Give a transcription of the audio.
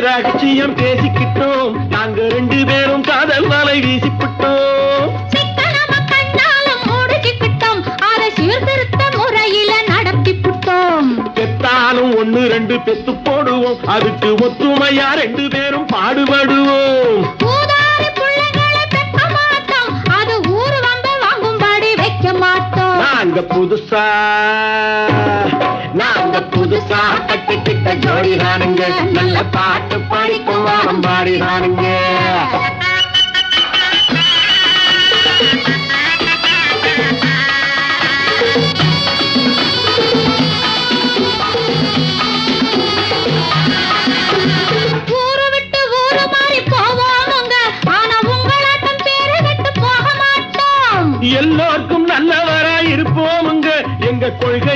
ரகசியம் பேசிக்கிட்டோம், நாங்க 2 பேரும் காதல் வலை வீசிப்பிட்டோம். சிக்கனமா கண்ணாலும் முடிச்சுக்கிட்டோம், அதை சீர்திருத்த முறையில நடத்திப்பிட்டோம். பெத்தாலும் 1 2 பெத்து போடுவோம், அதுக்கு ஒத்துமையா 2 பேரும் பாடுபடுவோம். ஊதாரி பிள்ளைகளை பெக்க மாட்டோம், அது ஊரு வந்த வாங்கும்படி வைக்க மாட்டோம். நாங்க புதுசா கட்டிக்கிட்ட ஜோடிதானுங்க, நல்ல பாட்டு படிக்கும் வாரம் பாடிதானுங்க. ஊரு விட்டு ஊரு மாறி போவோமுங்க, ஆனா உங்களாட்டம் பேரு விட்டு போக மாட்டோம். எல்லோருக்கும் நல்லவரா இருப்போமுங்க, எங்க கொள்கை